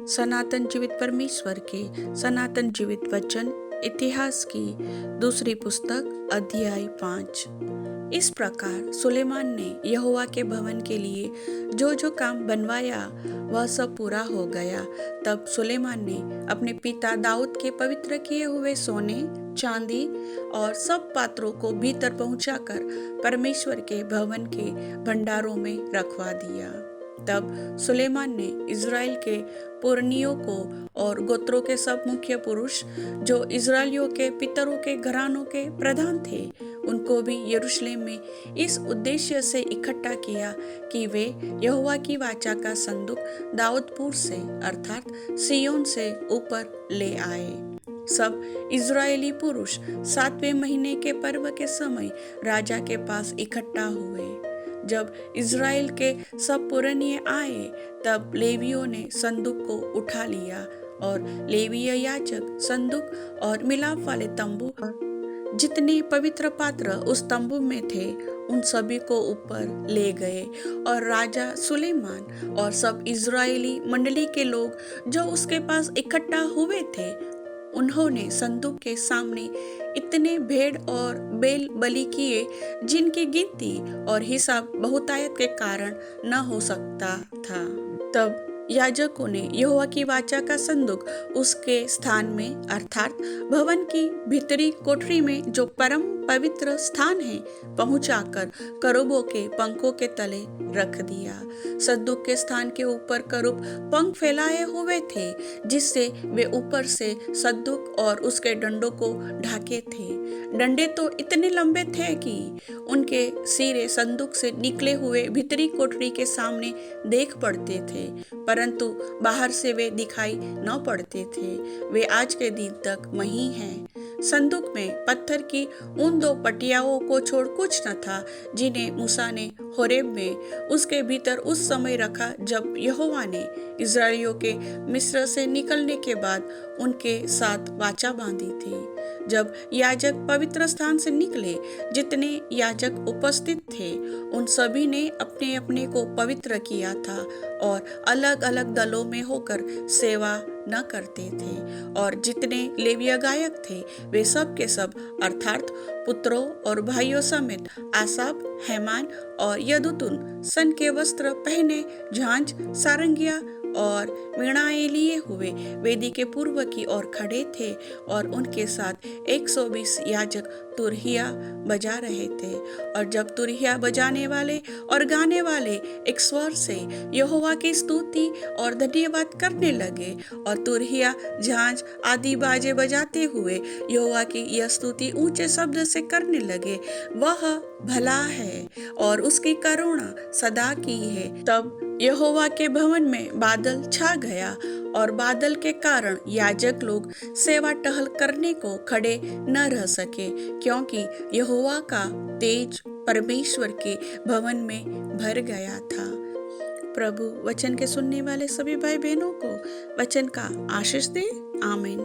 सनातन जीवित परमेश्वर के सनातन जीवित वचन इतिहास की दूसरी पुस्तक अध्याय 5। इस प्रकार सुलेमान ने यहोवा के भवन के लिए जो जो काम बनवाया वह सब पूरा हो गया। तब सुलेमान ने अपने पिता दाऊद के पवित्र किए हुए सोने चांदी और सब पात्रों को भीतर पहुंचाकर परमेश्वर के भवन के भंडारों में रखवा दिया। तब सुलेमान ने इज़राइल के पुरनियों को और गोत्रों के सब मुख्य पुरुष जो इज़राइलियों के पितरों के घरानों के प्रधान थे, उनको भी यरूशलेम में इस उद्देश्य से इकट्ठा किया कि वे यहोवा की वाचा का संदूक दाऊदपुर से अर्थात सिय्योन से ऊपर ले आए। सब इज़राइली पुरुष 7वें महीने के पर्व के समय राजा के पास इकट्ठा हुए। जब इज़राइल के सब पुरनिये आए, तब लेवियों ने संदूक को उठा लिया और लेवीय याजक संदूक और मिलाप वाले तंबू जितने पवित्र पात्र उस तंबू में थे उन सभी को ऊपर ले गए। और राजा सुलेमान और सब इज़राइली मंडली के लोग जो उसके पास इकट्ठा हुए थे, उन्होंने संदूक के सामने इतने भेड़ और बैल बलि किए जिनकी गिनती और हिसाब बहुतायत के कारण न हो सकता था। तब याजकों ने यहोवा की वाचा का संदूक उसके स्थान में अर्थात भवन की भीतरी कोठरी में जो परम पवित्र स्थान है पहुंचाकर करूबों के पंखों के तले रख दिया। संदूक के स्थान के ऊपर करूब पंख फैलाए हुए थे, जिससे वे ऊपर से संदूक और उसके डंडों को ढाके थे। डंडे तो इतने लंबे थे कि उनके सिरे संदूक से निकले हुए भीतरी कोठरी के सामने देख पड़ते थे, परंतु बाहर से वे दिखाई न पड़ते थे। वे आज के दिन तक वहीं हैं। संदूक में पत्थर की उन 2 पटियाओं को छोड़ कुछ न था जिन्हें मूसा ने होरेब में उसके भीतर उस समय रखा जब यहोवा ने इज़राइलियों के मिस्र से निकलने के बाद उनके साथ वाचा बांधी थी। जब याजक पवित्र स्थान से निकले, जितने याजक उपस्थित थे उन सभी ने अपने अपने को पवित्र किया था और अलग अलग दलों में होकर सेवा न करते थे। और जितने लेवीय गायक थे वे सब के सब अर्थात पुत्रों और भाइयों समेत आसाफ, हेमान और यदुतुन सन के वस्त्र पहने झांझ, सारंगिया और वीणाएं लिए हुए वेदी के पूर्व की ओर खड़े थे। और उनके साथ 120 याजक तुरहिया बजा रहे थे। और जब तुरहिया बजाने वाले और गाने वाले एक स्वर से यहोवा की स्तुति और धन्यवाद करने लगे और तुरहिया, झांझ आदि बाजे बजाते हुए यहोवा की यह स्तुति ऊंचे शब्द से करने लगे, वह भला है और उसकी करुणा सदा की है। तब यहोवा के भवन में बादल छा गया और बादल के कारण याजक लोग सेवा टहल करने को खड़े न रह सके, क्योंकि यहोवा का तेज परमेश्वर के भवन में भर गया था। प्रभु वचन के सुनने वाले सभी भाई बहनों को वचन का आशीष दे। आमीन।